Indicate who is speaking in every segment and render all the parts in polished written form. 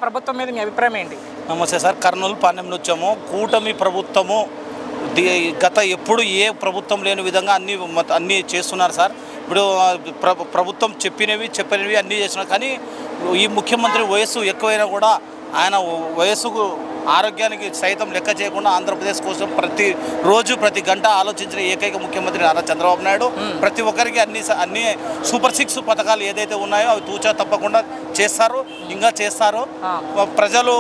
Speaker 1: ప్రభుత్వం మీద మీ అభిప్రాయం ఏంటి?
Speaker 2: నమస్తే సార్, కర్నూలు పాణ్యం వచ్చాము. కూటమి ప్రభుత్వము గత ఎప్పుడు ఏ ప్రభుత్వం లేని విధంగా అన్నీ చేస్తున్నారు సార్. ఇప్పుడు ప్రభుత్వం చెప్పినవి అన్నీ చేస్తున్నారు. కానీ ఈ ముఖ్యమంత్రి వయస్సు ఎక్కువైనా కూడా ఆయన వయస్సుకు ఆరోగ్యానికి సైతం లెక్క చేయకుండా ఆంధ్రప్రదేశ్ కోసం ప్రతి గంట ఆలోచించిన ఏకైక ముఖ్యమంత్రి నారా చంద్రబాబు నాయుడు. ప్రతి ఒక్కరికి అన్ని సూపర్ 6 పథకాలు ఏదైతే ఉన్నాయో అవి తూచా తప్పకుండా చేస్తారు, ఇంకా చేస్తారు. ప్రజలు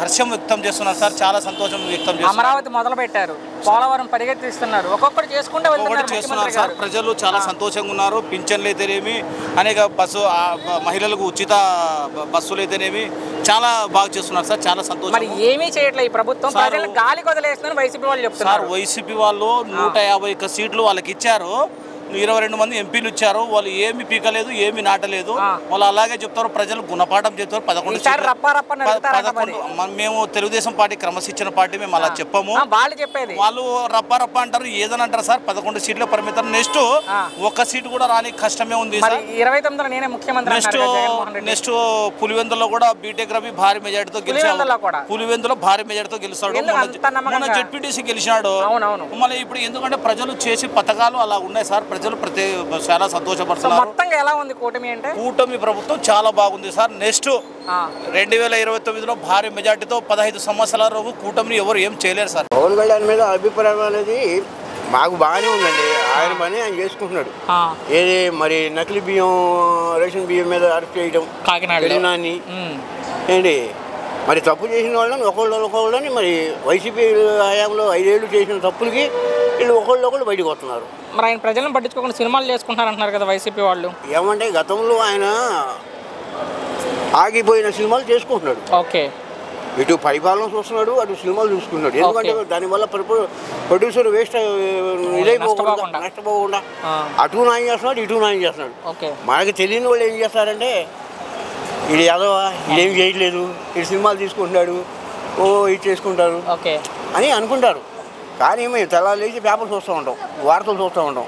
Speaker 2: హర్షం వ్యక్తం చేస్తున్నారు సార్, చాలా సంతోషం వ్యక్తం చేస్తున్నారు.
Speaker 1: అమరావతి మొదలు పెట్టారు, పోలవరం పరిగెత్తిస్తున్నారు, ఒక్కొక్కటి చేసుకుంటూ
Speaker 2: చేస్తున్నారు సార్. ప్రజలు చాలా సంతోషంగా ఉన్నారు. పింఛన్లు అయితేనేమి, అనేక మహిళలకు ఉచిత బస్సులు అయితేనేమి చాలా బాగా చేస్తున్నారు సార్. చాలా సంతోషం.
Speaker 1: ఏమీ చేయట్లేదు ఈ ప్రభుత్వం, ప్రజలు గాలి వదిలేస్తున్నారు వైసీపీ వాళ్ళు చెప్తున్నారు.
Speaker 2: వైసీపీ వాళ్ళు 151 సీట్లు వాళ్ళకి ఇచ్చారు, 22 మంది ఎంపీలు ఇచ్చారు. వాళ్ళు ఏమి పీకలేదు, ఏమి నాటలేదు. వాళ్ళు అలాగే చెప్తారు, ప్రజలు గుణపాఠం చెప్తారు. 11 మేము తెలుగుదేశం పార్టీ క్రమశిక్షణ పార్టీ, మేము అలా చెప్పము. వాళ్ళు రప్ప అంటారు, ఏదని అంటారు సార్. 11 సీట్ల పరిమితం. నెక్స్ట్ 1 సీటు కూడా రాని కష్టమే ఉంది సార్.
Speaker 1: 29 నేనే ముఖ్యమంత్రి.
Speaker 2: నెక్స్ట్ పులివెందులో కూడా బీటెక్ రవి భారీ మెజార్టీతో గెలిచాడు. పులివెందులో భారీ మెజార్టీతో గెలుస్తాడు. మొన్న జెడ్పీటీసీ గెలిచినాడు. మళ్ళీ ఇప్పుడు ఎందుకంటే ప్రజలు చేసే పథకాలు అలా ఉన్నాయి సార్. ప్రజలు చాలా సంతోషపడుతున్నారు.
Speaker 1: ఎలా ఉంది కూటమి అంటే?
Speaker 2: కూటమి ప్రభుత్వం చాలా బాగుంది సార్. నెక్స్ట్ 2029లో భారీ మెజార్టీతో 15 సంవత్సరాల వరకు కూటమిని ఎవరు ఏం చేయలేరు సార్.
Speaker 3: పవన్ కళ్యాణ్ మీద అభిప్రాయం అనేది మాకు బాగానే ఉందండి. ఆయన పని ఆయన చేసుకుంటున్నాడు. ఏది మరి నకిలీ బియ్యం, రేషన్ బియ్యం మీద అరెస్ట్ చేయడం, కాకినాడని ఏంటి మరి తప్పు చేసిన వాళ్ళని ఒకళ్ళని మరి వైసీపీ హయాంలో 5 ఏళ్ళు చేసిన తప్పులకి వీళ్ళు ఒకళ్ళు బయటకు వస్తున్నారు.
Speaker 1: మరి ఆయన ప్రజలను పట్టించుకోకుండా సినిమాలు చేసుకుంటారు అంటున్నారు కదా వైసీపీ వాళ్ళు.
Speaker 3: ఏమంటే గతంలో ఆయన ఆగిపోయిన సినిమాలు చేసుకుంటున్నాడు.
Speaker 1: ఓకే,
Speaker 3: ఇటు పరిపాలన చూస్తున్నాడు, అటు సినిమాలు చూసుకున్నాడు. ఎందుకంటే దానివల్ల ప్రొడ్యూసర్ వేస్ట్ నష్టపోకుండా అటు న్యాయం చేస్తున్నాడు, ఇటు న్యాయం చేస్తున్నాడు. మనకి తెలియని వాళ్ళు ఏం చేస్తారంటే ఇది యాదవ, ఇదేం చేయట్లేదు, ఇది సినిమాలు తీసుకుంటున్నాడు, ఇది చేసుకుంటారు అని అనుకుంటారు. కానీ మేము తెల్లారు లేచి పేపర్ చూస్తూ ఉంటాం, వార్తలు చూస్తూ ఉంటాం.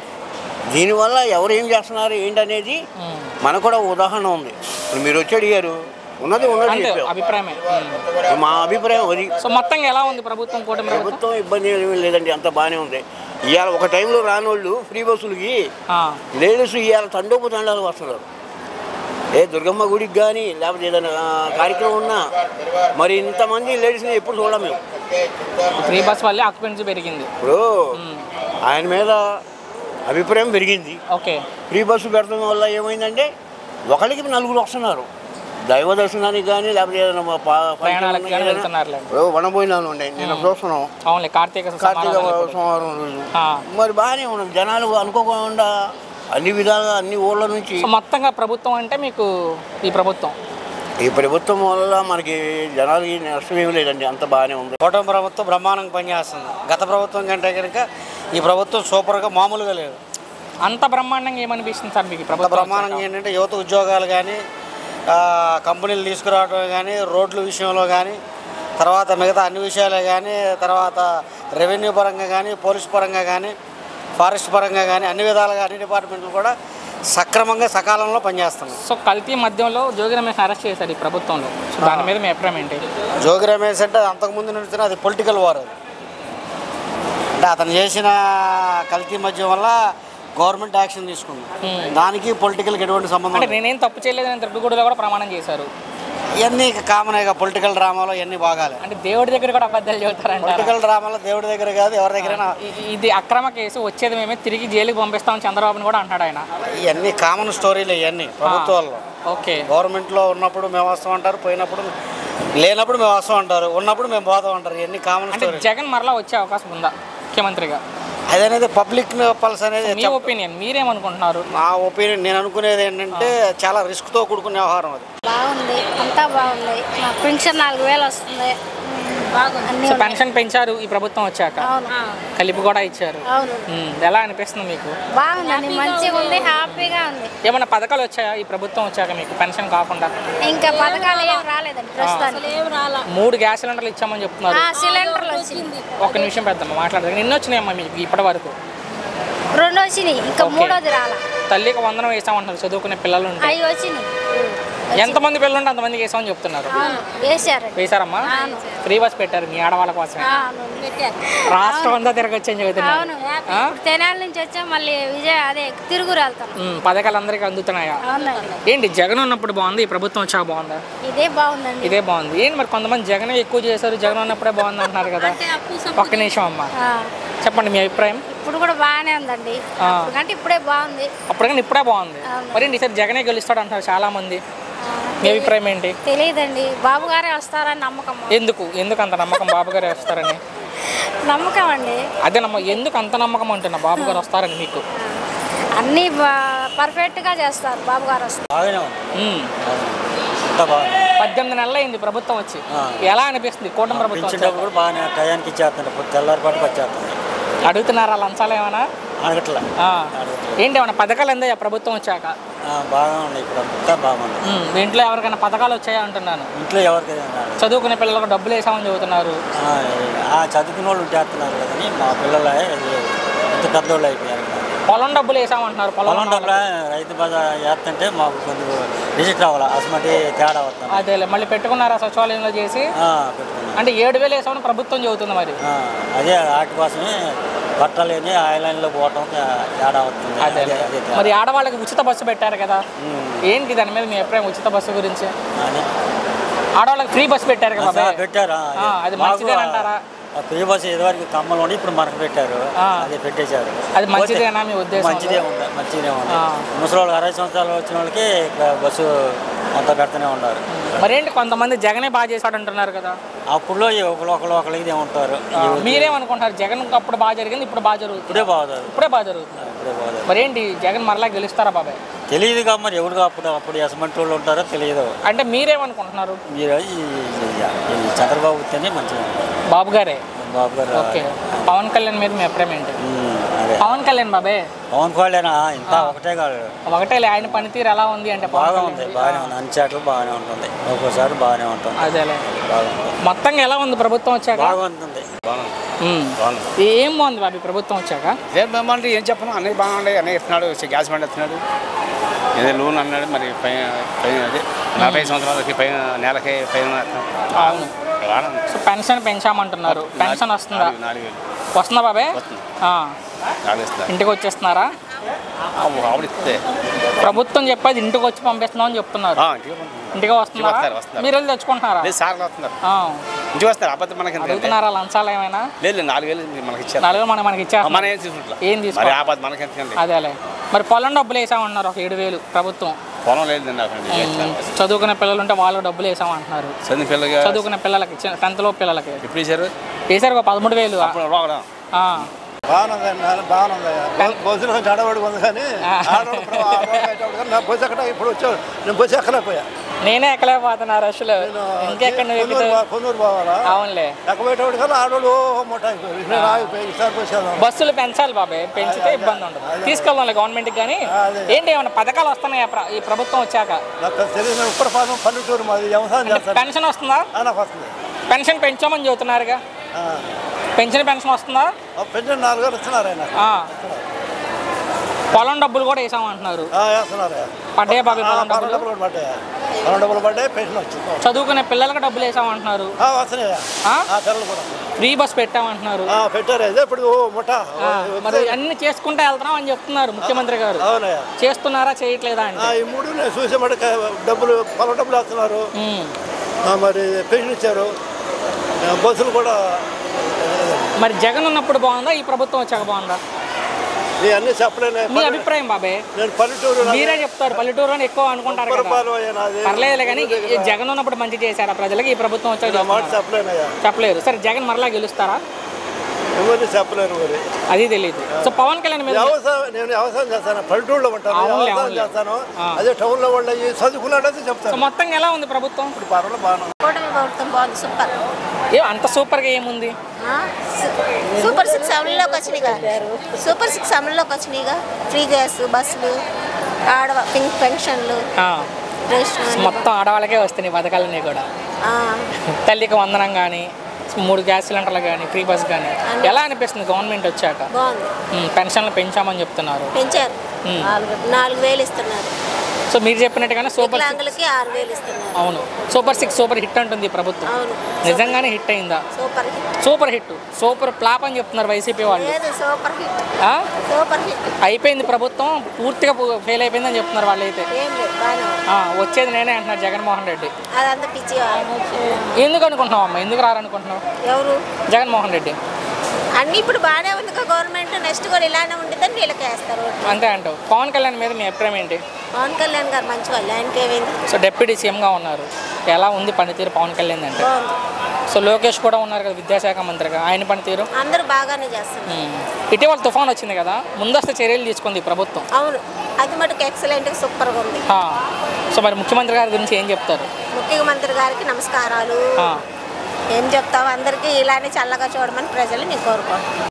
Speaker 3: దీనివల్ల ఎవరు ఏం చేస్తున్నారు ఏంటనేది మనకు కూడా ఉదాహరణ ఉంది. మీరు వచ్చి అడిగారు, ఉన్నది
Speaker 1: అభిప్రాయమే.
Speaker 3: మా అభిప్రాయం అది.
Speaker 1: మొత్తంగా ఎలా ఉంది ప్రభుత్వం?
Speaker 3: ప్రభుత్వం ఇబ్బంది ఏమీ లేదండి, అంత బాగానే ఉంది. ఇవాళ ఒక టైంలో రానోళ్ళు ఫ్రీ బస్సులకి లేడీస్ ఇవాళ తండోపు వస్తున్నారు. దుర్గమ్మ గుడికి కానీ లేకపోతే ఏదైనా కార్యక్రమం ఉన్నా మరి ఇంతమంది లేడీస్ని ఎప్పుడు చూడలేము మేము.
Speaker 1: ఫ్రీ బస్ వల్ల ఆక్యుపెన్సీ పెరిగింది.
Speaker 3: ఇప్పుడు ఆయన మీద అభిప్రాయం పెరిగింది. ఫ్రీ బస్సు పెడతాం వల్ల ఏమైందంటే ఒకరికి 4 వస్తున్నారు దైవ దర్శనానికి కానీ లేకపోతే ఏదైనా వనపోయినాను ఉండే నేను చూస్తున్నాం
Speaker 1: కార్తీక
Speaker 3: సోమవారం రోజు. మరి బాగానే ఉన్నాం, జనాలు అనుకోకుండా అన్ని విధాలుగా అన్ని ఊళ్ళ నుంచి.
Speaker 1: మొత్తంగా ప్రభుత్వం అంటే మీకు ఈ ప్రభుత్వం
Speaker 3: వల్ల మనకి జనాలకి నష్టం ఏమి లేదండి, అంత బాగానే ఉంది.
Speaker 4: కూటమి ప్రభుత్వం బ్రహ్మాండంగా పనిచేస్తుంది. గత ప్రభుత్వం కంటే కనుక ఈ ప్రభుత్వం సూపర్గా మామూలుగా లేదు.
Speaker 1: అంత బ్రహ్మాండంగా ఏమనిపిస్తుంది సార్ మీకు?
Speaker 4: బ్రహ్మాండంగా ఏంటంటే యువత ఉద్యోగాలు కానీ, కంపెనీలు తీసుకురావడం కానీ, రోడ్ల విషయంలో కానీ, తర్వాత మిగతా అన్ని విషయాలే కానీ, తర్వాత రెవెన్యూ పరంగా కానీ, పోలీస్ పరంగా కానీ, ఫారెస్ట్ పరంగా కానీ అన్ని విధాలుగా అన్ని డిపార్ట్మెంట్లు కూడా సక్రమంగా సకాలంలో పనిచేస్తున్నాయి.
Speaker 1: సో కల్తీ మధ్యంలో జోగి రమేష్ అరెస్ట్ చేశారు ఈ ప్రభుత్వంలో. సో దాని మీద మీ అభిప్రాయం ఏంటి?
Speaker 4: జోగి రమేష్ అంటే అంతకుముందు నుంచి అది పొలిటికల్ వార్. అంటే అతను చేసిన కల్తీ మద్యం వల్ల గవర్నమెంట్ యాక్షన్ తీసుకుంది. దానికి పొలిటికల్కి ఎటువంటి సంబంధం.
Speaker 1: అంటే నేనేం తప్పు చేయలేదని తిరుగుడులో కూడా ప్రమాణం చేశారు.
Speaker 4: ఇవన్నీ కామన్గా పొలిటికల్ డ్రామాలో ఇవన్నీ బాగాలి.
Speaker 1: అంటే దేవుడి దగ్గర కూడా అబద్ధాలు చెబుతారంట.
Speaker 4: పొలిటికల్ డ్రామాలో దేవుడి దగ్గర కాదు, ఎవరి దగ్గర.
Speaker 1: ఇది అక్రమ కేసు, వచ్చేది మేమే తిరిగి జైలుకి పంపిస్తామని చంద్రబాబుని కూడా అంటాడు ఆయన.
Speaker 4: ఇవన్నీ కామన్ స్టోరీలు ఇవన్నీ ప్రభుత్వాల్లో. గవర్నమెంట్లో ఉన్నప్పుడు మేము వస్తాం అంటారు, పోయినప్పుడు లేనప్పుడు మేము వస్తాం అంటారు, ఉన్నప్పుడు మేము పోతాం అంటారు. ఇవన్నీ కామన్ స్టోరీ.
Speaker 1: జగన్ మరలా వచ్చే అవకాశం ఉందా ముఖ్యమంత్రిగా?
Speaker 4: అదనేది పబ్లిక్ పల్స్ అనేది.
Speaker 1: మీ ఒపీనియన్, మీరేమనుకుంటున్నారు?
Speaker 4: నా ఒపీనియన్ నేను అనుకునేది ఏంటంటే చాలా రిస్క్తో కూడుకునే వ్యవహారం అది.
Speaker 5: బాగుంది, అంతా బాగుంది. పెన్షన్ 4000 వస్తుంది.
Speaker 1: పెన్షన్ పెంచారు ఈ ప్రభుత్వం వచ్చాక, కలిపి కూడా ఇచ్చారు. ఎలా అనిపిస్తుంది మీకు?
Speaker 5: బాగుంది, మంచిగా ఉంది, హ్యాపీగా ఉంది.
Speaker 1: ఏమన్నా పథకాలు వచ్చాయా ఈ ప్రభుత్వం వచ్చాక మీకు పెన్షన్ కాకుండా?
Speaker 5: ఇంకా పథకాలు ఏం రాలేదండి ప్రస్తుతానికి.
Speaker 1: 3 గ్యాస్ సిలిండర్లు ఇచ్చామని చెప్తున్నారు.
Speaker 5: సిలిండర్లు వచ్చింది.
Speaker 1: ఒక నిమిషం పెద్దమ్మ మాట్లాడదు. నిన్న వచ్చినాయమ్మా మీకు ఇప్పటి వరకు?
Speaker 5: 2 వచ్చినాయి, ఇంకా 3వది రాలా.
Speaker 1: తల్లికి వందనం వేసామంటారు చదువుకునే పిల్లలు.
Speaker 5: అవి వచ్చినాయి.
Speaker 1: ఎంతమంది పిల్లలు ఉంటే అంతమందికి వేసామని చెప్తున్నారు. వేసారమ్మా? ఫ్రీ బస్ పెట్టారు మీ ఆడవాళ్ళ కోసం. రాష్ట్రం అంతా తిరగొచ్చని చెబుతున్నారు.
Speaker 5: తెనాలి నుంచి వచ్చా మళ్ళీ తిరుగురు వెళ్తాం.
Speaker 1: పథకాలు అందరికీ అందుతున్నాయా? ఏంటి జగన్ ఉన్నప్పుడు బాగుంది, ఈ ప్రభుత్వం వచ్చాక బాగుందా?
Speaker 5: ఇదే బాగుందండి.
Speaker 1: ఇదే బాగుంది. ఏంటి మరి కొంతమంది జగన్ ఎక్కువ చేశారు, జగన్ ఉన్నప్పుడే బాగుంది అంటున్నారు కదా. ఒక్క నిమిషం అమ్మా, చెప్పండి మీ అభిప్రాయం.
Speaker 5: ఇప్పుడు కూడా బాగానే ఉందండి, అంటే ఇప్పుడే బాగుంది.
Speaker 1: అప్పటికన్నా ఇప్పుడే బాగుంది. మరి ఏంటి ఈసారి జగనే గెలుస్తాడు అంటారు చాలా మంది, మీ అభిప్రాయం ఏంటి?
Speaker 5: తెలియదండి, బాబు గారే వస్తారని నమ్మకం.
Speaker 1: ఎందుకు అంత నమ్మకం బాబు గారే వస్తారని?
Speaker 5: నమ్మకం అండి.
Speaker 1: అదే ఎందుకు అంత నమ్మకం అంటున్నా బాబు గారు వస్తారని? మీకు
Speaker 5: అన్ని పర్ఫెక్ట్ గా చేస్తారు బాబు గారు వస్తారు.
Speaker 1: 18 నెలలు అయింది ప్రభుత్వం వచ్చి, ఎలా అనిపిస్తుంది కూటమి ప్రభుత్వం? అడుగుతున్నారా లంచాలు ఏమైనా? ఏంటి ఏమైనా పథకాలు అందాయా ప్రభుత్వం వచ్చాక?
Speaker 4: బాగా ఉన్నాయి, ఇప్పుడు బాగుంది.
Speaker 1: మీ ఇంట్లో ఎవరికైనా పథకాలు వచ్చాయా అంటున్నాను.
Speaker 4: ఇంట్లో ఎవరికైనా
Speaker 1: చదువుకునే పిల్లలకు డబ్బులు వేసామని చెబుతున్నారు.
Speaker 4: చదువుకునే వాళ్ళు చేస్తున్నారు కదని మా పిల్లలు ఎంత పెద్దోళ్ళు అయిపోయారు.
Speaker 1: పొలం డబ్బులు వేసామంటున్నారు.
Speaker 4: పొలం డబ్బులు రైతు బజార్ వేస్తుంటే మాకు కొంచెం రిజిస్టర్ అవ్వాలి, అసలు తేడా వస్తుంది.
Speaker 1: అదే మళ్ళీ పెట్టుకున్నారా సచివాలయంలో చేసి? అంటే 7,000 వేసామని ప్రభుత్వం చెబుతుంది. మరి
Speaker 4: అదే వాటి కోసమే బట్టలేని ఐలాండ్లో పోవటం తేడా వస్తుంది.
Speaker 1: అదే మరి ఆడవాళ్ళకి ఉచిత బస్సు పెట్టారు కదా, ఏంటి దాని మీద మీ అభిప్రాయం? ఉచిత బస్సు గురించి ఆడవాళ్ళకి ఫ్రీ బస్సు పెట్టారు కదా,
Speaker 4: పెట్టారు.
Speaker 1: అది మంచిదేనంటారా?
Speaker 4: ఫ్రీ బస్సు ఇదివరకు ఖమ్మంలోని ఇప్పుడు మనకు పెట్టారు, అదే పెట్టేశారు.
Speaker 1: అది మంచిదేనా మీ ఉద్దేశం?
Speaker 4: మంచిదే ఉంది. ముసలి 60 సంవత్సరాలు వచ్చిన వాళ్ళకి బస్సు అంతా పెడుతూనే ఉన్నారు.
Speaker 1: మరేంటి కొంతమంది జగనే బాగా చేశాడు అంటున్నారు కదా.
Speaker 4: అప్పుడులో ఒకరికి ఉంటారు.
Speaker 1: మీరేమనుకుంటారు? జగన్ అప్పుడు బాగా జరిగింది, ఇప్పుడు బాగా జరుగుతుంది. ఇప్పుడే బాగా జరుగుతుంది. మరేంటి జగన్ మరలా గెలుస్తారా బాబాయ్?
Speaker 4: తెలియదు కదా మరి ఎవరు అప్పుడు ఎసమంటి వాళ్ళు ఉంటారో తెలియదు.
Speaker 1: అంటే మీరేమనుకుంటున్నారు?
Speaker 4: మీరు చంద్రబాబు వస్తేనే మంచిగా.
Speaker 1: బాబు గారు.
Speaker 4: ఓకే.
Speaker 1: పవన్ కళ్యాణ్ మీద మీ అభిప్రాయం ఏంటి? పవన్ కళ్యాణ్ బాబాయ్,
Speaker 4: పవన్ కళ్యాణ్ ఇంత ఒకటే కాదు,
Speaker 1: ఒకటేలే. ఆయన పనితీరు ఎలా ఉంది అంటే
Speaker 4: బాగా ఉంది, బాగానే ఉంది. అన్ని చాట్లు బాగానే ఉంటుంది, ఒక్కోసారి బాగానే ఉంటుంది.
Speaker 1: అదేలే మొత్తంగా ఎలా ఉంది ప్రభుత్వం వచ్చాక?
Speaker 4: బాగుంటుంది.
Speaker 1: ఏం బాగుంది బాబీ ప్రభుత్వం వచ్చాక?
Speaker 6: ఏం బాగుంది ఏం చెప్పను, అన్నీ బాగున్నాయి. అన్నీ ఇస్తున్నాడు, గ్యాస్ బండ్ ఇస్తున్నాడు, ఏదో లోన్ అన్నాడు. మరి పైన 40 సంవత్సరాలకి పైన నెలకి పైన
Speaker 1: పెన్షన్ పెంచామంటున్నారు. పెన్షన్ వస్తుందా? వస్తుందా బాబాయ్? ఇంటికి వచ్చేస్తున్నారా? ప్రభుత్వం చెప్పేది ఇంటికి వచ్చి పంపిస్తున్నాం అని చెప్తున్నారు. ఇంటికి వస్తున్నారా? మీరు వెళ్ళి తెచ్చుకుంటున్నారా? అడుగుతున్నారా లంచాలు ఏమైనా?
Speaker 6: 4,000 మనకి ఇచ్చారు.
Speaker 1: 4,000 మనకి ఇచ్చారు. ఏం
Speaker 6: తీసుకుంటాం?
Speaker 1: అదేలే. మరి పొలం డబ్బులు వేసామంటున్నారు ఒక 7,000 ప్రభుత్వం.
Speaker 6: పొలం లేదు.
Speaker 1: చదువుకునే పిల్లలు ఉంటే వాళ్ళకి డబ్బులు వేసామంటున్నారు. చదువుకునే పిల్లలకి 10th లోపు పిల్లలకి
Speaker 6: ఎప్పుడు వేసారు?
Speaker 1: వేసారు ఒక 13,000.
Speaker 7: బస్సులో గడబడి ఉంది కానీ బస్సు ఎక్కడ ఇప్పుడు వచ్చావు, నేను బస్సు ఎక్కలేకపోయా.
Speaker 1: నేనే ఎక్కలేకపోతున్నా రష్లో. ఇంకెక్కడ
Speaker 7: కొందరు పోవాలా?
Speaker 1: అవునులే.
Speaker 7: ఎక్కబోయేటప్పుడు కల్లా ఆడోళ్ళు మొట్ట అయిపోయి
Speaker 1: బస్సులు పెంచాలి బాబాయ్, పెంచితే ఇబ్బంది ఉండదు. తీసుకెళ్ళాలి గవర్నమెంట్కి. కానీ ఏంటి ఏమైనా పథకాలు వస్తున్నాయి ఈ ప్రభుత్వం వచ్చాక?
Speaker 7: తెలియదు. ఉత్తరపాదం పల్లెటూరు మాది వ్యవసాయం చేస్తారు.
Speaker 1: పెన్షన్ వస్తుందా?
Speaker 7: నాకు వస్తుంది.
Speaker 1: పెన్షన్ పెంచామని చెబుతున్నారుగా, పెన్షన్ వస్తుందా?
Speaker 7: పెన్షన్ 4,000 ఇస్తున్నారు ఆయన.
Speaker 1: పొలం డబ్బులు కూడా వేసామంటున్నారు. పడ్డాయి బాబు?
Speaker 7: పొలం డబ్బులు పడ్డాయి, పెన్షన్ వచ్చింది.
Speaker 1: చదువుకునే పిల్లలకు డబ్బులు వేసామంటున్నారు. Free bus పెట్టామంటున్నారు.
Speaker 7: పెట్టారు. ఇప్పుడు
Speaker 1: మరి అన్ని చేసుకుంటా వెళ్తున్నాం అని చెప్తున్నారు ముఖ్యమంత్రి గారు. చేస్తున్నారా చేయట్లేదా అంటే?
Speaker 7: ఈ 3 నేను చూసే మాట డబ్బులు, పొలం డబ్బులు వేస్తున్నారు, మరి పెన్షన్ ఇచ్చారు, బస్సులు కూడా.
Speaker 1: మరి జగన్ ఉన్నప్పుడు బాగుందా, ఈ ప్రభుత్వం వచ్చాక బాగుందా?
Speaker 7: అన్ని చెప్పలేను.
Speaker 1: మీ అభిప్రాయం బాబాయ్?
Speaker 7: నేను పల్లెటూరు,
Speaker 1: మీరే చెప్తారు. పల్లెటూరు అని ఎక్కువ అనుకుంటారు కదా. పర్లేదులే. కానీ జగన్ ఉన్నప్పుడు మంచి చేశారా ప్రజలకి? ఈ ప్రభుత్వం వచ్చాక చెప్పలేరు. సరే జగన్ మరలా గెలుస్తారా?
Speaker 7: చెప్పలేరు మరి,
Speaker 1: అది తెలియదు. సో పవన్ కళ్యాణ్ మీద
Speaker 7: నేను వ్యవసాయం చేస్తాను, పల్లెటూరులో ఉంటాను, వ్యవసాయం చేస్తాను. అదే టౌన్లో వాళ్ళు చదువుకున్నాడని చెప్తాను.
Speaker 1: మొత్తంగా ఎలా ఉంది ప్రభుత్వం?
Speaker 7: ఇప్పుడు పర్వాలేదు, బాగుంది.
Speaker 5: ప్రభుత్వం బాగుంది, సూపర్.
Speaker 1: అంత సూపర్గా ఏముంది?
Speaker 5: సూపర్ 6 అమలులోకి వచ్చినాయిగా, సూపర్ 6 అమలులోకి వచ్చినాయిగా. ఫ్రీ గ్యాస్, బస్సులు, పెన్షన్లు,
Speaker 1: మొత్తం ఆడవాళ్ళకే వస్తున్నాయి పథకాలన్నీ కూడా. తల్లికి వందనం కానీ, 3 గ్యాస్ సిలిండర్లు కానీ, ఫ్రీ బస్ కానీ. ఎలా అనిపిస్తుంది గవర్నమెంట్ వచ్చాక?
Speaker 5: బాగుంది.
Speaker 1: పెన్షన్లు పెంచామని చెప్తున్నారు.
Speaker 5: పెంచారు, 4,000 ఇస్తున్నారు.
Speaker 1: సో మీరు చెప్పినట్టుగానే సూపర్
Speaker 5: 6,000 ఇస్తున్నారు.
Speaker 1: అవును, సూపర్ హిట్ అంటుంది ఈ ప్రభుత్వం.
Speaker 5: అవును,
Speaker 1: నిజంగానే హిట్ అయిందా?
Speaker 5: Super hit.
Speaker 1: సూపర్ ఫ్లాప్ అని చెప్తున్నారు వైసీపీ వాళ్ళు.
Speaker 5: Super hit.
Speaker 1: ఆ?
Speaker 5: సూపర్ హిట్
Speaker 1: అయిపోయింది ప్రభుత్వం, పూర్తిగా ఫెయిల్ అయిపోయిందని చెప్తున్నారు వాళ్ళు అయితే. వచ్చేది నేనే అంటున్నారు జగన్మోహన్ రెడ్డి.
Speaker 5: అదంతా పిచ్చి.
Speaker 1: ఎందుకు అనుకుంటున్నావు అమ్మ, ఎందుకు రారనుకుంటున్నావు?
Speaker 5: ఎవరు?
Speaker 1: జగన్మోహన్ రెడ్డి.
Speaker 5: అన్ని ఇప్పుడు బాగానే ఉంది గవర్నమెంట్, నెక్స్ట్ కూడా ఇలానే ఉంటుందని వీళ్ళకి వేస్తారు.
Speaker 1: అంతే అంటావు. పవన్ కళ్యాణ్ మీద మీ అభిప్రాయం ఏంటి?
Speaker 5: పవన్ కళ్యాణ్ గారు మంచి వాళ్ళు, ఆయనకి ఏమైంది?
Speaker 1: సో డిప్యూటీ సీఎంగా ఉన్నారు, ఎలా ఉంది పనితీరు పవన్ కళ్యాణ్ అంటే? సో లోకేష్ కూడా ఉన్నారు కదా విద్యాశాఖ మంత్రిగా, ఆయన పనితీరు?
Speaker 5: అందరూ బాగానే చేస్తున్నారు.
Speaker 1: ఇటీవల తుఫాన్ వచ్చింది కదా, ముందస్తు చర్యలు తీసుకుంది ప్రభుత్వం.
Speaker 5: అవును, అది మటుకు ఎక్సలెంట్, సూపర్గా ఉంది.
Speaker 1: సో మరి ముఖ్యమంత్రి గారి గురించి ఏం చెప్తారు?
Speaker 5: ముఖ్యమంత్రి గారికి నమస్కారాలు. ఏం చెప్తావు, అందరికీ ఇలానే చల్లగా చూడమని ప్రజలు నేను కోరుకుంటున్నాను.